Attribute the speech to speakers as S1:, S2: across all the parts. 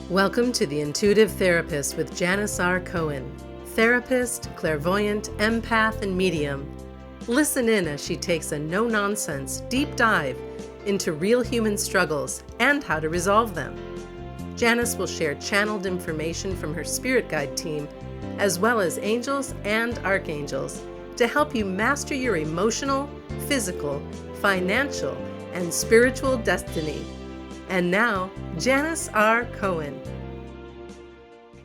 S1: Welcome to The Intuitive Therapist with Janice R. Cohen, therapist, clairvoyant, empath, and medium. Listen in as she takes a no-nonsense deep dive into real human struggles and how to resolve them. Janice will share channeled information from her spirit guide team, as well as angels and archangels, to help you master your emotional, physical, financial, and spiritual destiny. And now, Janice R. Cohen.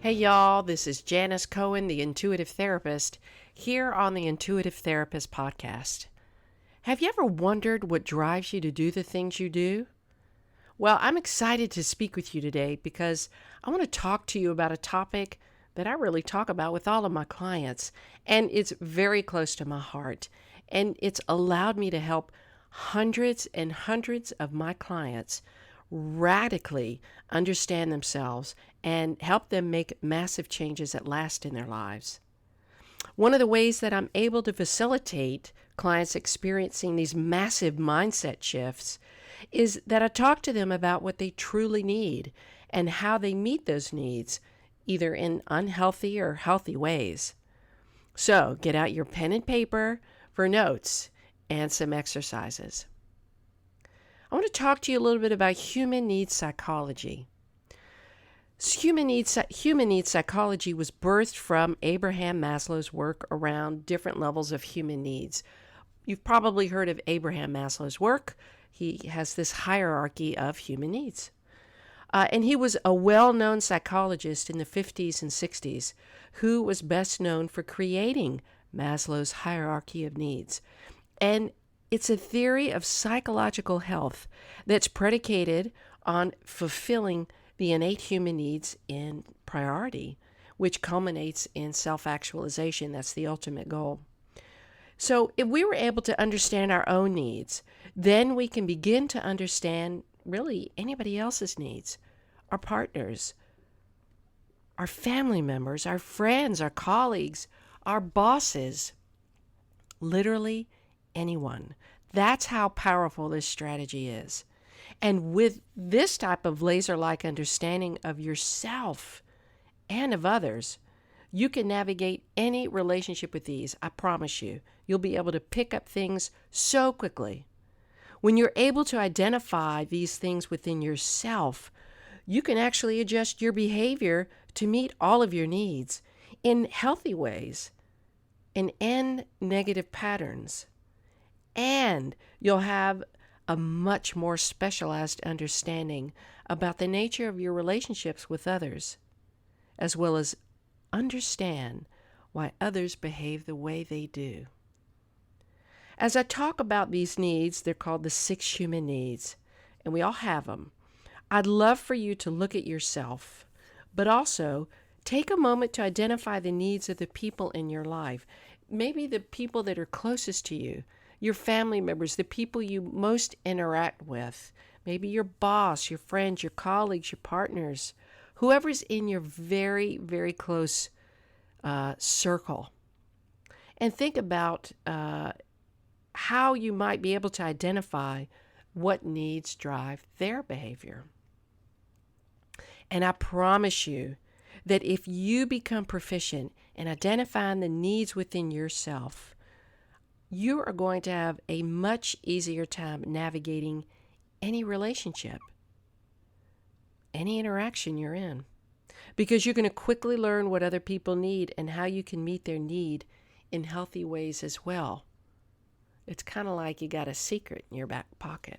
S2: Hey y'all, this is Janice Cohen, the Intuitive Therapist, here on the Intuitive Therapist podcast. Have you ever wondered what drives you to do the things you do? Well, I'm excited to speak with you today because I want to talk to you about a topic that I really talk about with all of my clients, and it's very close to my heart, and it's allowed me to help hundreds and hundreds of my clients radically understand themselves and help them make massive changes at last in their lives. One of the ways that I'm able to facilitate clients experiencing these massive mindset shifts is that I talk to them about what they truly need and how they meet those needs, either in unhealthy or healthy ways. So get out your pen and paper for notes and some exercises. I want to talk to you a little bit about human needs psychology. Human needs psychology was birthed from Abraham Maslow's work around different levels of human needs. You've probably heard of Abraham Maslow's work. He has this hierarchy of human needs. And he was a well-known psychologist in the 50s and 60s who was best known for creating Maslow's hierarchy of needs. And it's a theory of psychological health that's predicated on fulfilling the innate human needs in priority, which culminates in self-actualization. That's the ultimate goal. So if we were able to understand our own needs, then we can begin to understand really anybody else's needs, our partners, our family members, our friends, our colleagues, our bosses, literally anyone. That's how powerful this strategy is. And with this type of laser-like understanding of yourself and of others, you can navigate any relationship with ease. I promise you. You'll be able to pick up things so quickly. When you're able to identify these things within yourself, you can actually adjust your behavior to meet all of your needs in healthy ways and end negative patterns. And you'll have a much more specialized understanding about the nature of your relationships with others, as well as understand why others behave the way they do. As I talk about these needs, they're called the 6 human needs, and we all have them. I'd love for you to look at yourself, but also take a moment to identify the needs of the people in your life, maybe the people that are closest to you, your family members, the people you most interact with, maybe your boss, your friends, your colleagues, your partners, whoever's in your very, very close circle. And think about how you might be able to identify what needs drive their behavior. And I promise you that if you become proficient in identifying the needs within yourself, you are going to have a much easier time navigating any relationship, any interaction you're in, because you're going to quickly learn what other people need and how you can meet their need in healthy ways as well. It's kind of like you got a secret in your back pocket.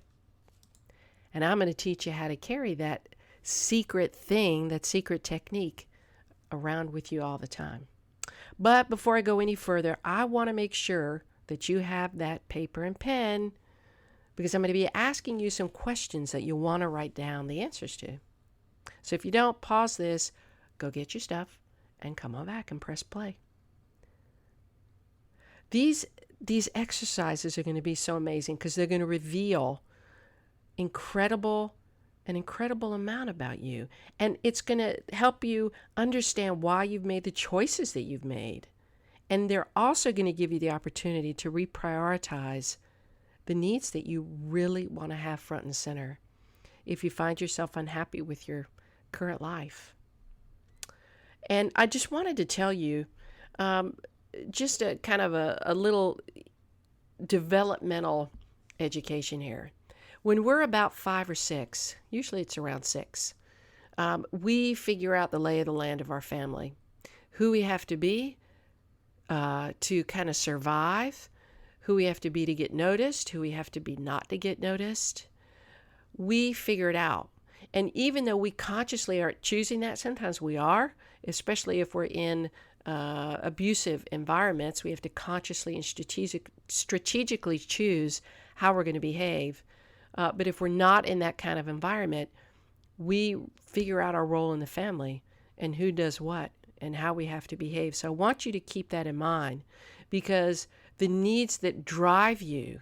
S2: And I'm going to teach you how to carry that secret thing, that secret technique around with you all the time. But before I go any further, I want to make sure that you have that paper and pen, because I'm going to be asking you some questions that you'll want to write down the answers to. So if you don't, pause this, go get your stuff, and come on back and press play. These exercises are going to be so amazing because they're going to reveal an incredible amount about you. And it's going to help you understand why you've made the choices that you've made. And they're also going to give you the opportunity to reprioritize the needs that you really want to have front and center. If you find yourself unhappy with your current life. And I just wanted to tell you just a kind of a little developmental education here. When we're about 5 or 6, usually it's around 6, we figure out the lay of the land of our family, who we have to be to kind of survive, who we have to be to get noticed, who we have to be not to get noticed. We figure it out. And even though we consciously aren't choosing that, sometimes we are, especially if we're in abusive environments. We have to consciously and strategically choose how we're going to behave. But if we're not in that kind of environment, we figure out our role in the family and who does what and how we have to behave. So I want you to keep that in mind, because the needs that drive you,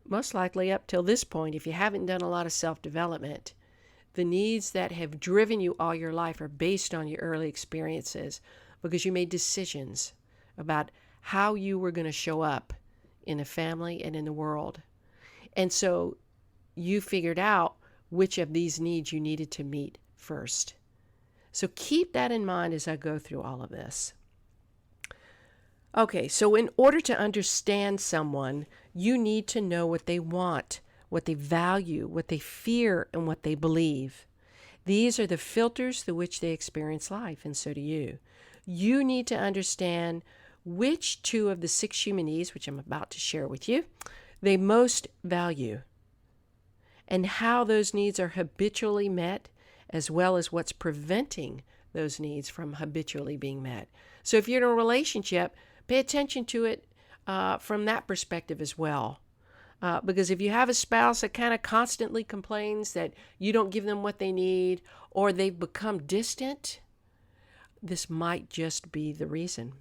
S2: most likely up till this point, if you haven't done a lot of self-development, the needs that have driven you all your life are based on your early experiences, because you made decisions about how you were going to show up in a family and in the world. And so you figured out which of these needs you needed to meet first. So keep that in mind as I go through all of this. Okay, so in order to understand someone, you need to know what they want, what they value, what they fear, and what they believe. These are the filters through which they experience life, and so do you. You need to understand which 2 of the 6 human needs, which I'm about to share with you, they most value, and how those needs are habitually met, as well as what's preventing those needs from habitually being met. So if you're in a relationship, pay attention to it from that perspective as well. Because if you have a spouse that kind of constantly complains that you don't give them what they need, or they've become distant, this might just be the reason.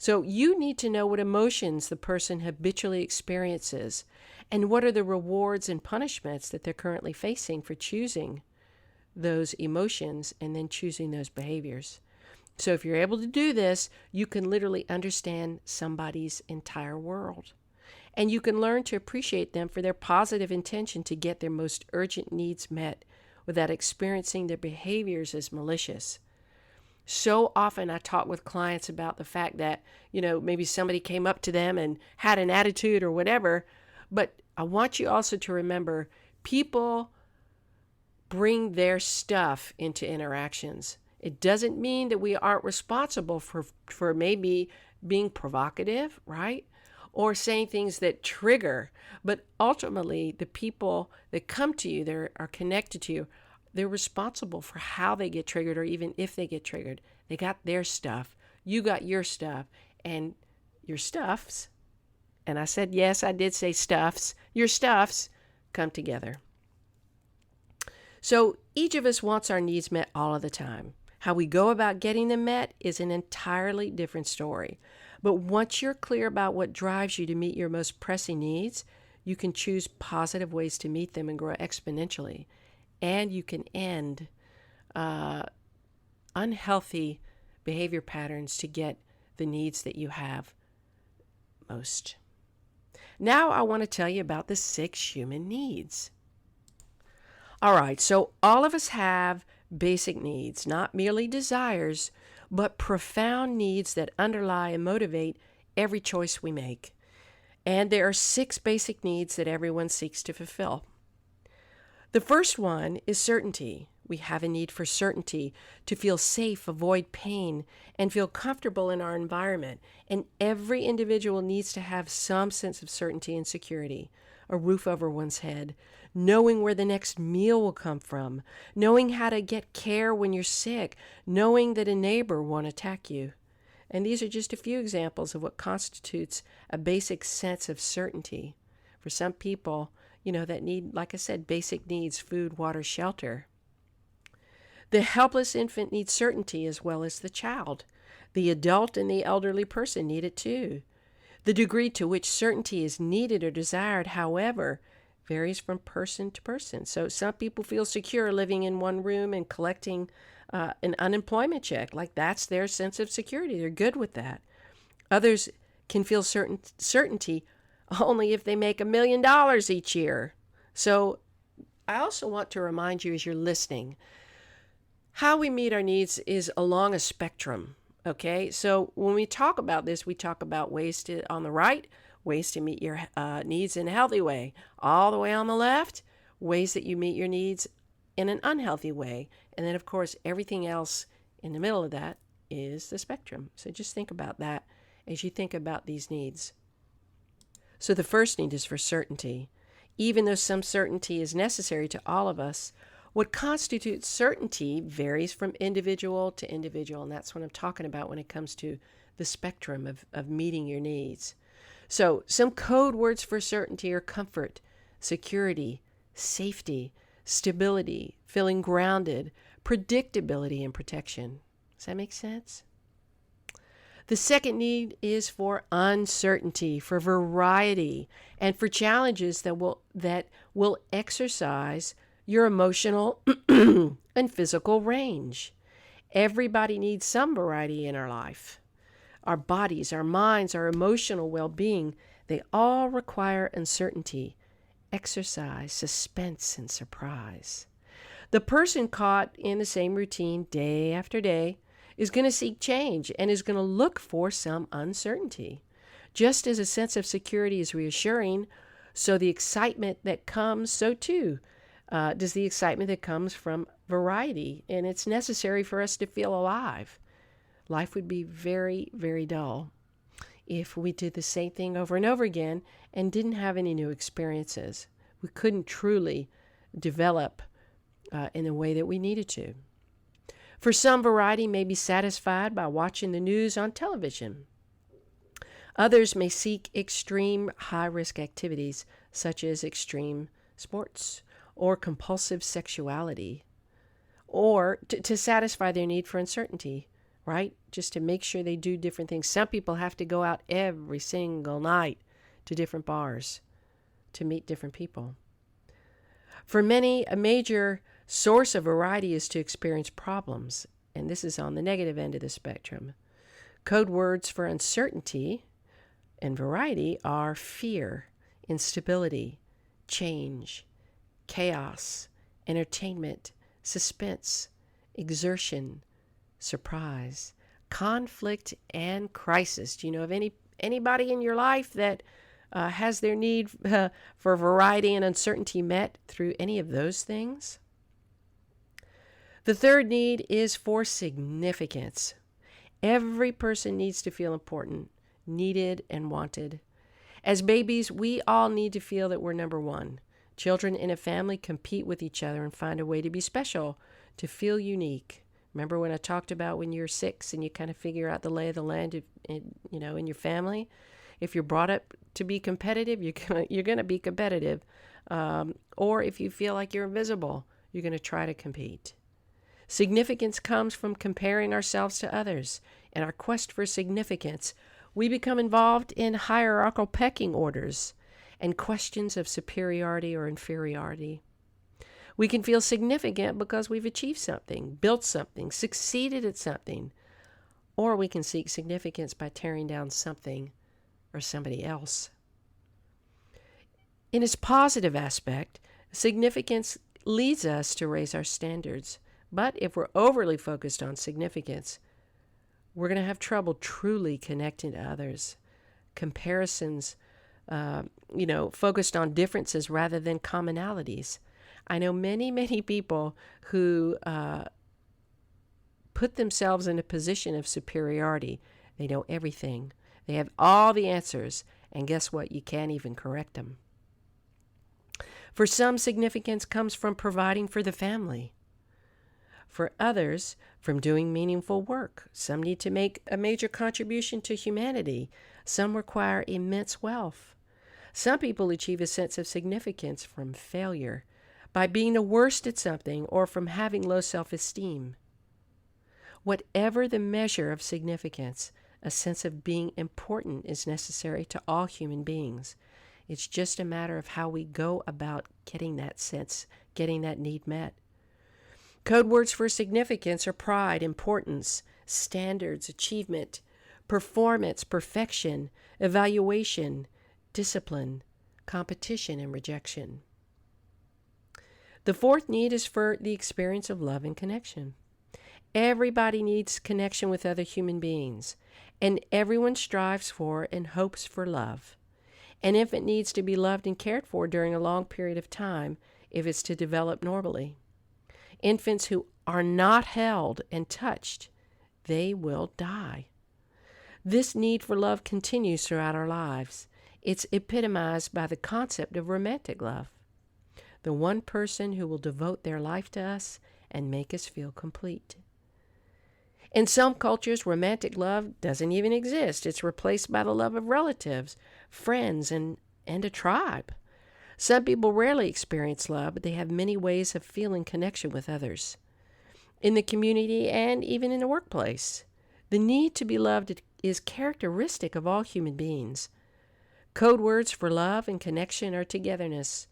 S2: So you need to know what emotions the person habitually experiences, and what are the rewards and punishments that they're currently facing for choosing those emotions and then choosing those behaviors. So if you're able to do this, you can literally understand somebody's entire world. And you can learn to appreciate them for their positive intention to get their most urgent needs met without experiencing their behaviors as malicious. So often I talk with clients about the fact that, maybe somebody came up to them and had an attitude or whatever, but I want you also to remember people bring their stuff into interactions. It doesn't mean that we aren't responsible for maybe being provocative, right? Or saying things that trigger. But ultimately, the people that come to you, that are connected to you, they're responsible for how they get triggered, or even if they get triggered. They got their stuff. You got your stuff. And your stuffs, and I said, yes, I did say stuffs, your stuffs come together. So each of us wants our needs met all of the time. How we go about getting them met is an entirely different story. But once you're clear about what drives you to meet your most pressing needs, you can choose positive ways to meet them and grow exponentially. And you can end unhealthy behavior patterns to get the needs that you have most. Now I want to tell you about the 6 human needs. All right, so all of us have basic needs, not merely desires, but profound needs that underlie and motivate every choice we make. And there are 6 basic needs that everyone seeks to fulfill. The first one is certainty. We have a need for certainty, to feel safe, avoid pain, and feel comfortable in our environment. And every individual needs to have some sense of certainty and security, a roof over one's head, knowing where the next meal will come from, knowing how to get care when you're sick, knowing that a neighbor won't attack you. And these are just a few examples of what constitutes a basic sense of certainty. For some people, that need, like I said, basic needs, food, water, shelter. The helpless infant needs certainty as well as the child. The adult and the elderly person need it too. The degree to which certainty is needed or desired, however, varies from person to person. So some people feel secure living in one room and collecting an unemployment check. Like that's their sense of security. They're good with that. Others can feel certainty only if they make $1 million each year. So I also want to remind you as you're listening, How we meet our needs is along a spectrum. Okay, so when we talk about this, we talk about ways to, on the right, ways to meet your needs in a healthy way. All the way on the left, ways that you meet your needs in an unhealthy way. And then, of course, everything else in the middle of that is the spectrum. So just think about that as you think about these needs. So the first need is for certainty. Even though some certainty is necessary to all of us, what constitutes certainty varies from individual to individual, and that's what I'm talking about when it comes to the spectrum of meeting your needs. So some code words for certainty are comfort, security, safety, stability, feeling grounded, predictability, and protection. Does that make sense? The second need is for uncertainty, for variety, and for challenges that will exercise your emotional and physical range. Everybody needs some variety in our life. Our bodies, our minds, our emotional well-being, they all require uncertainty, exercise, suspense, and surprise. The person caught in the same routine day after day is going to seek change and is going to look for some uncertainty. Just as a sense of security is reassuring, so the excitement that comes, so too does the excitement that comes from variety. And it's necessary for us to feel alive. Life would be very, very dull if we did the same thing over and over again and didn't have any new experiences. We couldn't truly develop in the way that we needed to. For some, variety may be satisfied by watching the news on television. Others may seek extreme high-risk activities such as extreme sports or compulsive sexuality, or to satisfy their need for uncertainty, right? Just to make sure they do different things. Some people have to go out every single night to different bars to meet different people. For many, a major source of variety is to experience problems, and this is on the negative end of the spectrum. Code words for uncertainty and variety are fear, instability, change, chaos, entertainment, suspense, exertion, surprise, conflict, and crisis. Do you know of anybody in your life that has their need for variety and uncertainty met through any of those things? The third need is for significance. Every person needs to feel important, needed, and wanted. As babies, we all need to feel that we're number one. Children in a family compete with each other and find a way to be special, to feel unique. Remember when I talked about when you're 6 and you kind of figure out the lay of the land in your family? If you're brought up to be competitive, you're gonna be competitive. Or if you feel like you're invisible, you're going to try to compete. Significance comes from comparing ourselves to others. In our quest for significance, we become involved in hierarchical pecking orders and questions of superiority or inferiority. We can feel significant because we've achieved something, built something, succeeded at something. Or we can seek significance by tearing down something or somebody else. In its positive aspect, significance leads us to raise our standards. But if we're overly focused on significance, we're going to have trouble truly connecting to others. Comparisons, focused on differences rather than commonalities. I know many, many people who put themselves in a position of superiority. They know everything. They have all the answers. And guess what? You can't even correct them. For some, significance comes from providing for the family. For others, from doing meaningful work. Some need to make a major contribution to humanity. Some require immense wealth. Some people achieve a sense of significance from failure, by being the worst at something, or from having low self-esteem. Whatever the measure of significance, a sense of being important is necessary to all human beings. It's just a matter of how we go about getting that sense, getting that need met. Code words for significance are pride, importance, standards, achievement, performance, perfection, evaluation, discipline, competition, and rejection. The fourth need is for the experience of love and connection. Everybody needs connection with other human beings, and everyone strives for and hopes for love. An infant needs to be loved and cared for during a long period of time if it's to develop normally. Infants who are not held and touched, they will die. This need for love continues throughout our lives. It's epitomized by the concept of romantic love. The one person who will devote their life to us and make us feel complete. In some cultures, romantic love doesn't even exist. It's replaced by the love of relatives, friends, and a tribe. Some people rarely experience love, but they have many ways of feeling connection with others. In the community and even in the workplace, the need to be loved is characteristic of all human beings. Code words for love and connection are togetherness,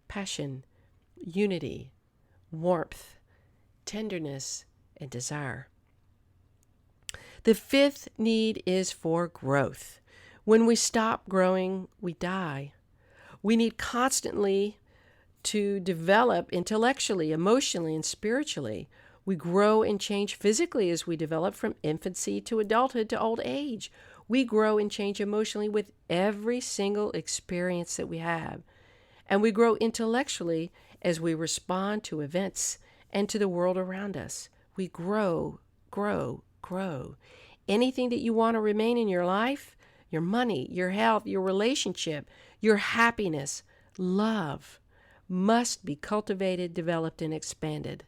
S2: passion, unity, warmth, tenderness, and desire. The fifth need is for growth. When we stop growing, we die. We need constantly to develop intellectually, emotionally, and spiritually. We grow and change physically as we develop from infancy to adulthood to old age. We grow and change emotionally with every single experience that we have. And we grow intellectually as we respond to events and to the world around us. We grow. Anything that you want to remain in your life, your money, your health, your relationship, your happiness, love, must be cultivated, developed, and expanded.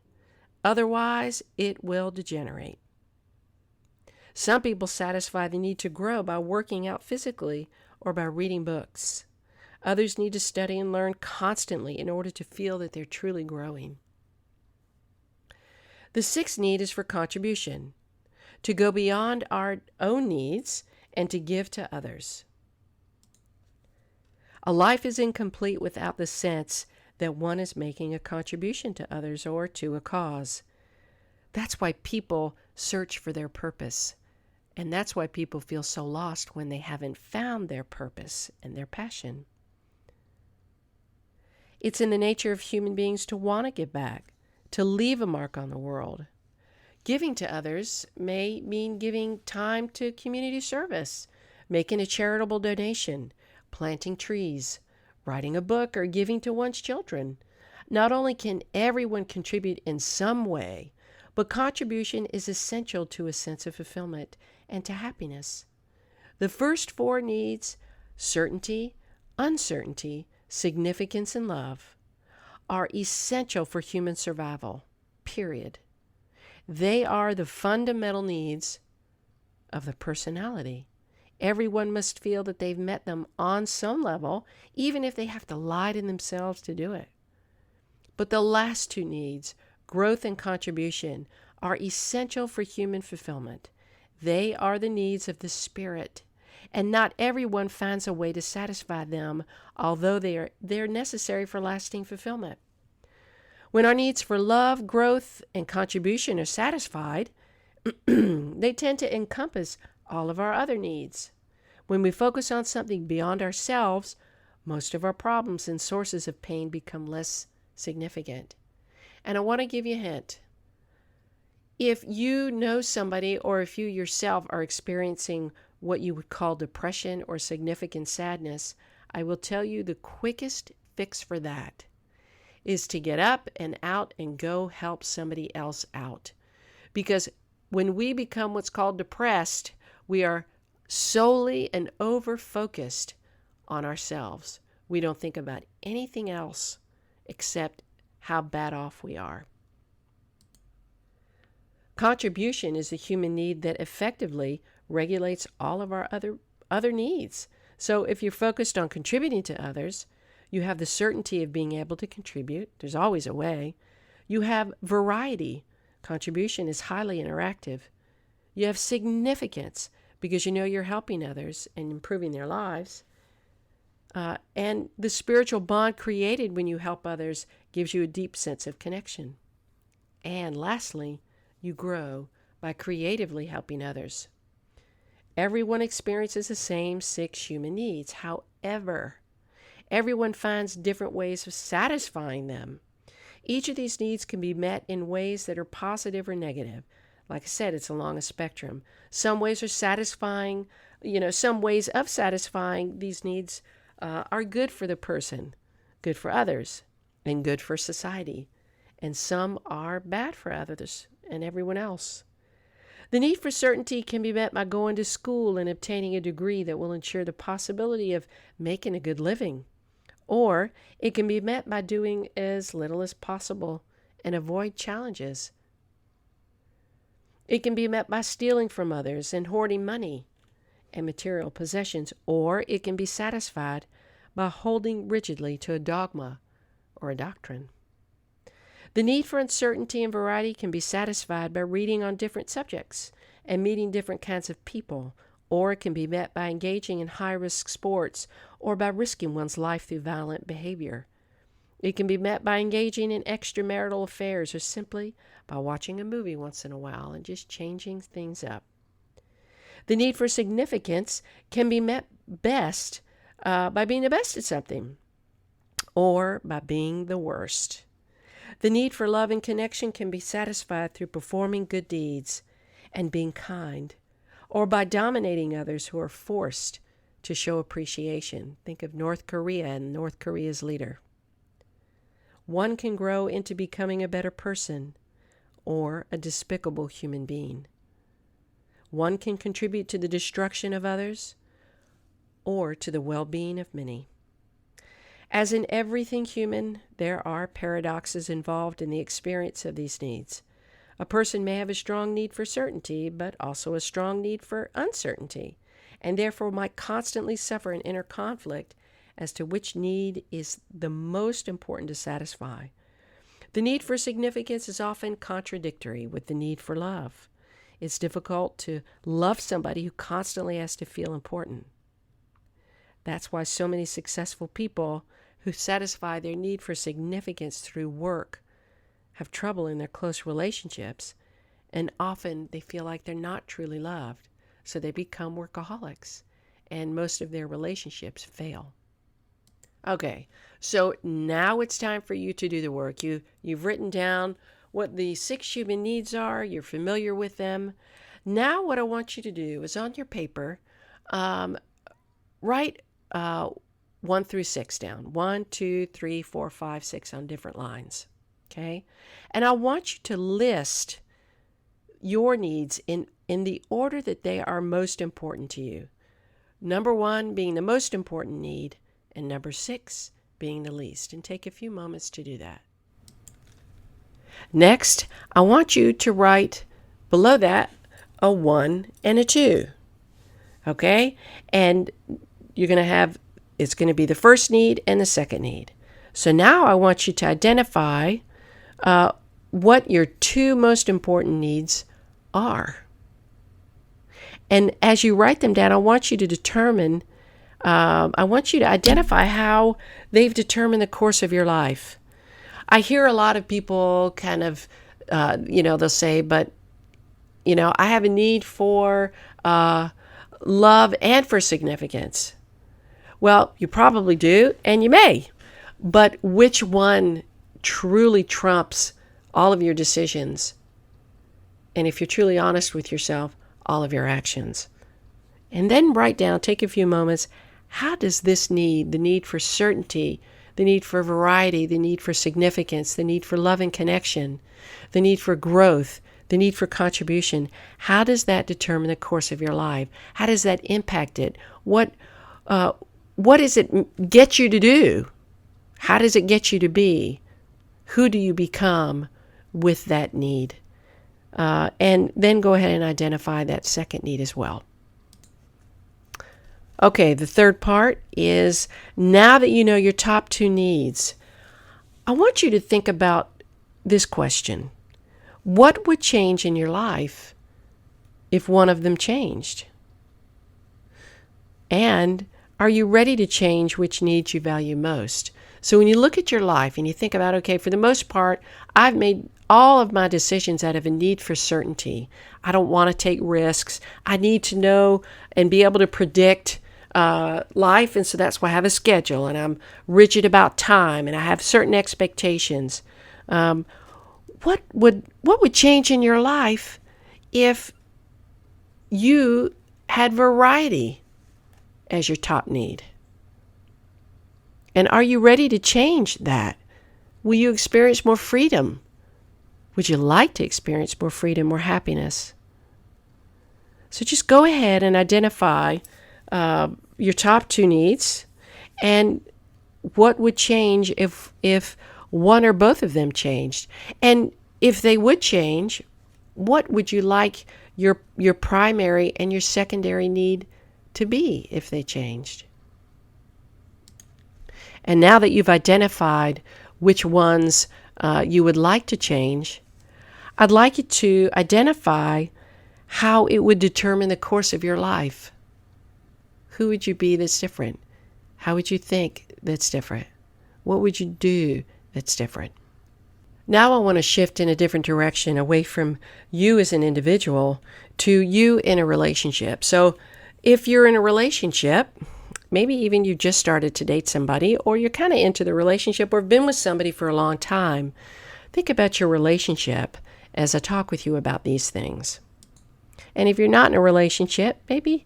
S2: Otherwise, it will degenerate. Some people satisfy the need to grow by working out physically or by reading books. Others need to study and learn constantly in order to feel that they're truly growing. The sixth need is for contribution, to go beyond our own needs and to give to others. A life is incomplete without the sense that one is making a contribution to others or to a cause. That's why people search for their purpose. And that's why people feel so lost when they haven't found their purpose and their passion. It's in the nature of human beings to want to give back, to leave a mark on the world. Giving to others may mean giving time to community service, making a charitable donation, planting trees, writing a book, or giving to one's children. Not only can everyone contribute in some way, but contribution is essential to a sense of fulfillment and to happiness. The first four needs, certainty, uncertainty, significance, and love, are essential for human survival, period. They are the fundamental needs of the personality. Everyone must feel that they've met them on some level, even if they have to lie to themselves to do it. But the last two needs, growth and contribution, are essential for human fulfillment. They are the needs of the spirit, and not everyone finds a way to satisfy them, although they're necessary for lasting fulfillment. When our needs for love, growth, and contribution are satisfied, they tend to encompass all of our other needs. When we focus on something beyond ourselves, most of our problems and sources of pain become less significant. And I want to give you a hint. If you know somebody or if you yourself are experiencing what you would call depression or significant sadness, I will tell you the quickest fix for that is to get up and out and go help somebody else out. Because when we become what's called depressed, we are solely and over-focused on ourselves. We don't think about anything else except how bad off we are. Contribution is a human need that effectively regulates all of our other needs. So if you're focused on contributing to others, you have the certainty of being able to contribute. There's always a way. You have variety. Contribution is highly interactive. You have significance because you know you're helping others and improving their lives. And the spiritual bond created when you help others gives you a deep sense of connection. And lastly, you grow by creatively helping others. Everyone experiences the same 6 human needs. However, everyone finds different ways of satisfying them. Each of these needs can be met in ways that are positive or negative, Like I said, it's along a spectrum. Some ways are satisfying, some ways of satisfying these needs are good for the person, good for others, and good for society. And some are bad for others and everyone else. The need for certainty can be met by going to school and obtaining a degree that will ensure the possibility of making a good living. Or it can be met by doing as little as possible and avoid challenges. It can be met by stealing from others and hoarding money and material possessions, or it can be satisfied by holding rigidly to a dogma or a doctrine. The need for uncertainty and variety can be satisfied by reading on different subjects and meeting different kinds of people, or it can be met by engaging in high-risk sports or by risking one's life through violent behavior. It can be met by engaging in extramarital affairs or simply by watching a movie once in a while and just changing things up. The need for significance can be met best by being the best at something or by being the worst. The need for love and connection can be satisfied through performing good deeds and being kind, or by dominating others who are forced to show appreciation. Think of North Korea and North Korea's leader. One can grow into becoming a better person or a despicable human being. One can contribute to the destruction of others or to the well-being of many. As in everything human, there are paradoxes involved in the experience of these needs. A person may have a strong need for certainty, but also a strong need for uncertainty, and therefore might constantly suffer an inner conflict as to which need is the most important to satisfy. The need for significance is often contradictory with the need for love. It's difficult to love somebody who constantly has to feel important. That's why so many successful people who satisfy their need for significance through work have trouble in their close relationships, and often they feel like they're not truly loved, so they become workaholics, and most of their relationships fail. Okay, so now it's time for you to do the work. You've written down what the 6 human needs are. You're familiar with them. Now what I want you to do is on your paper, write 1 through 6 down. 1, 2, 3, 4, 5, 6 on different lines. Okay? And I want you to list your needs in the order that they are most important to you. Number 1 being the most important need, and number 6 being the least. And take a few moments to do that. Next, I want you to write below that a 1 and a 2. Okay? And you're going to have, it's going to be the first need and the second need. So now I want you to identify what your 2 most important needs are. And as you write them down, I want you to determine, I want you to identify how they've determined the course of your life. I hear a lot of people kind of, they'll say, but, I have a need for love and for significance. Well, you probably do, and you may. But which one truly trumps all of your decisions? And if you're truly honest with yourself, all of your actions. And then write down, take a few moments, how does this need, the need for certainty, the need for variety, the need for significance, the need for love and connection, the need for growth, the need for contribution, how does that determine the course of your life? How does that impact it? What does it get you to do? How does it get you to be? Who do you become with that need? And then go ahead and identify that second need as well. Okay, the third part is, now that you know your top 2 needs, I want you to think about this question. What would change in your life if one of them changed? And are you ready to change which needs you value most? So when you look at your life and you think about, okay, for the most part, I've made all of my decisions out of a need for certainty. I don't want to take risks. I need to know and be able to predict life, and so that's why I have a schedule, and I'm rigid about time, and I have certain expectations. What would change in your life if you had variety as your top need? And are you ready to change that? Will you experience more freedom? Would you like to experience more freedom, more happiness? So just go ahead and identify your top 2 needs and what would change if one or both of them changed. And if they would change, what would you like your primary and your secondary need to be if they changed? And now that you've identified which ones you would like to change, I'd like you to identify how it would determine the course of your life. Who would you be that's different? How would you think that's different? What would you do that's different? Now I want to shift in a different direction, away from you as an individual to you in a relationship. So if you're in a relationship, maybe even you just started to date somebody, or you're kind of into the relationship or have been with somebody for a long time, think about your relationship as I talk with you about these things. And if you're not in a relationship, maybe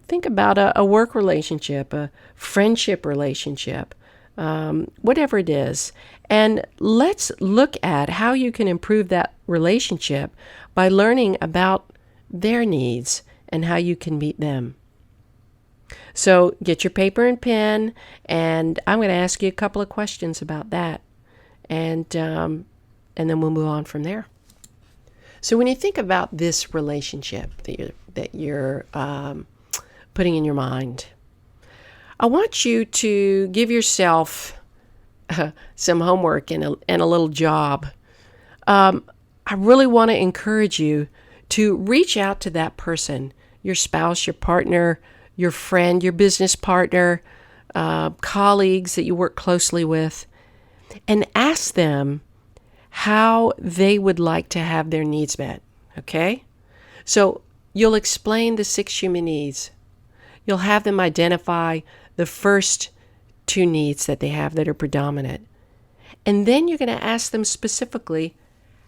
S2: think about a work relationship, a friendship relationship, whatever it is. And let's look at how you can improve that relationship by learning about their needs and how you can meet them. So get your paper and pen, and I'm going to ask you a couple of questions about that. And then we'll move on from there. So when you think about this relationship that you're putting in your mind, I want you to give yourself some homework and a little job. I really want to encourage you to reach out to that person, your spouse, your partner, your friend, your business partner, colleagues that you work closely with, and ask them how they would like to have their needs met, okay? So you'll explain the 6 human needs. You'll have them identify the first 2 needs that they have that are predominant. And then you're going to ask them specifically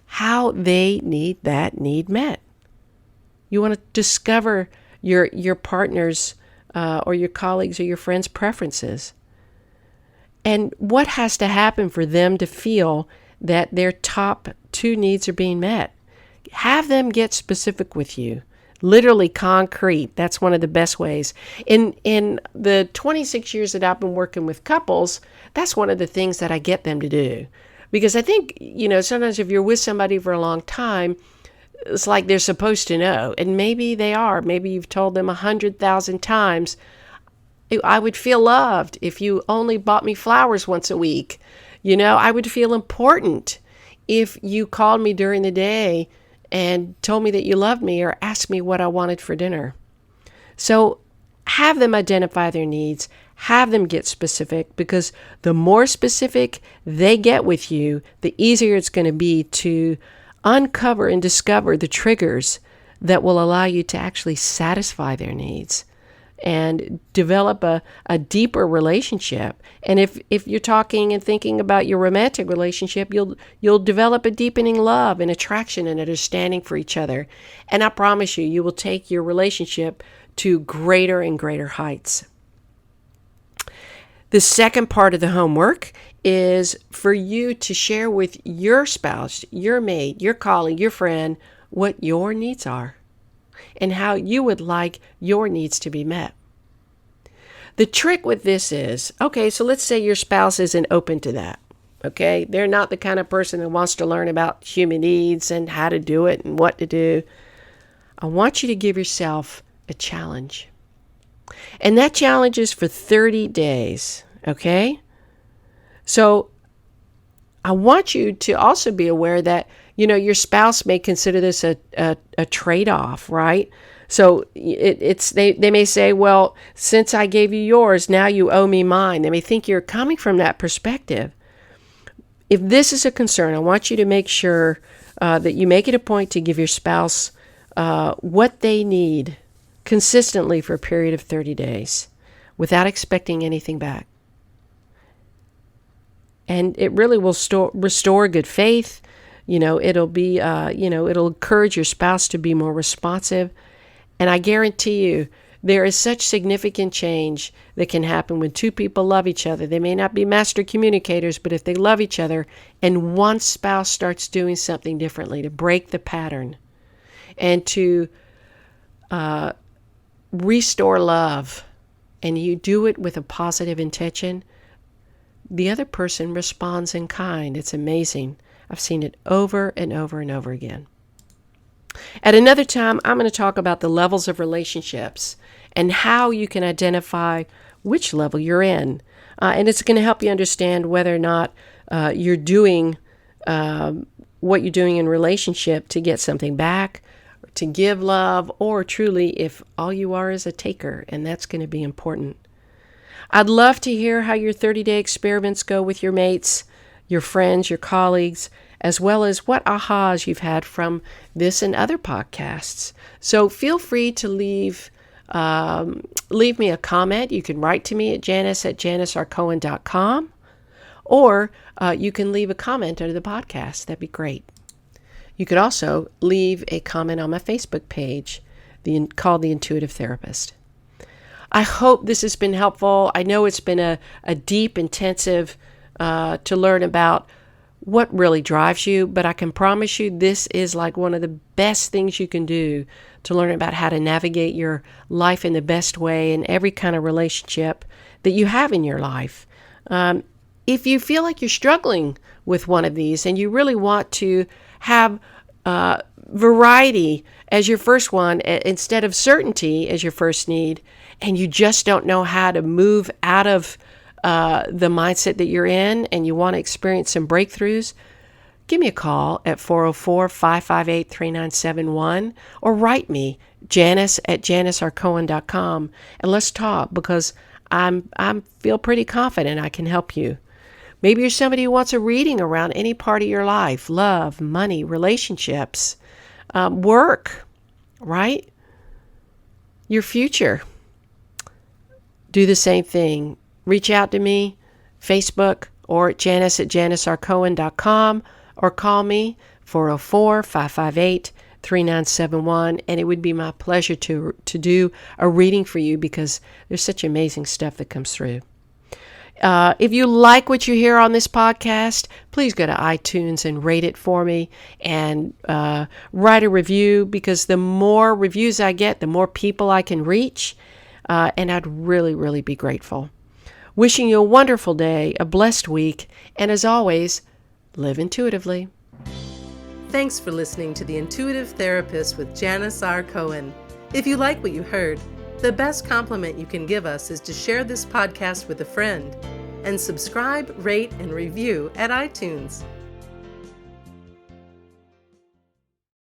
S2: how they need that need met. You want to discover your partner's or your colleagues or your friends' preferences. And what has to happen for them to feel that their top 2 needs are being met. Have them get specific with you. Literally concrete. That's one of the best ways. In the 26 years that I've been working with couples, that's one of the things that I get them to do. Because I think, sometimes if you're with somebody for a long time, it's like they're supposed to know. And maybe they are. Maybe you've told them 100,000 times, I would feel loved if you only bought me flowers once a week. I would feel important if you called me during the day and told me that you loved me or asked me what I wanted for dinner. So have them identify their needs, have them get specific, because the more specific they get with you, the easier it's going to be to uncover and discover the triggers that will allow you to actually satisfy their needs and develop a deeper relationship. And if you're talking and thinking about your romantic relationship, you'll develop a deepening love and attraction and understanding for each other. And I promise you, you will take your relationship to greater and greater heights. The second part of the homework is for you to share with your spouse, your mate, your colleague, your friend, what your needs are and how you would like your needs to be met. The trick with this is, okay, so let's say your spouse isn't open to that, okay? They're not the kind of person that wants to learn about human needs and how to do it and what to do. I want you to give yourself a challenge. And that challenge is for 30 days, okay? So I want you to also be aware that, your spouse may consider this a trade-off, right? So they may say, well, since I gave you yours, now you owe me mine. They may think you're coming from that perspective. If this is a concern, I want you to make sure that you make it a point to give your spouse what they need consistently for a period of 30 days without expecting anything back. And it really will restore good faith. It'll be, it'll encourage your spouse to be more responsive. And I guarantee you, there is such significant change that can happen when two people love each other. They may not be master communicators, but if they love each other and one spouse starts doing something differently to break the pattern and to restore love, and you do it with a positive intention, the other person responds in kind. It's amazing. I've seen it over and over and over again. At another time, I'm going to talk about the levels of relationships and how you can identify which level you're in. And it's going to help you understand whether or not you're doing what you're doing in relationship to get something back, to give love, or truly if all you are is a taker, and that's going to be important. I'd love to hear how your 30-day experiments go with your mates, your friends, your colleagues, as well as what ahas you've had from this and other podcasts. So feel free to leave me a comment. You can write to me at janice@janicrcohen.com, or you can leave a comment under the podcast. That'd be great. You could also leave a comment on my Facebook page, called The Intuitive Therapist. I hope this has been helpful. I know it's been a deep, intensive to learn about what really drives you, but I can promise you this is like one of the best things you can do to learn about how to navigate your life in the best way in every kind of relationship that you have in your life. If you feel like you're struggling with one of these and you really want to have variety as your first one instead of certainty as your first need, and you just don't know how to move out of the mindset that you're in and you want to experience some breakthroughs, give me a call at 404-558-3971 or write me, janice@janicrcohen.com, and let's talk, because I feel pretty confident I can help you. Maybe you're somebody who wants a reading around any part of your life, love, money, relationships, work, right? Your future. Do the same thing. Reach out to me, Facebook, or at janice@janicrcohen.com, or call me, 404-558-3971, and it would be my pleasure to do a reading for you, because there's such amazing stuff that comes through. If you like what you hear on this podcast, please go to iTunes and rate it for me, and write a review, because the more reviews I get, the more people I can reach, and I'd really, really be grateful. Wishing you a wonderful day, a blessed week, and as always, live intuitively.
S1: Thanks for listening to The Intuitive Therapist with Janice R. Cohen. If you like what you heard, the best compliment you can give us is to share this podcast with a friend and subscribe, rate, and review at iTunes.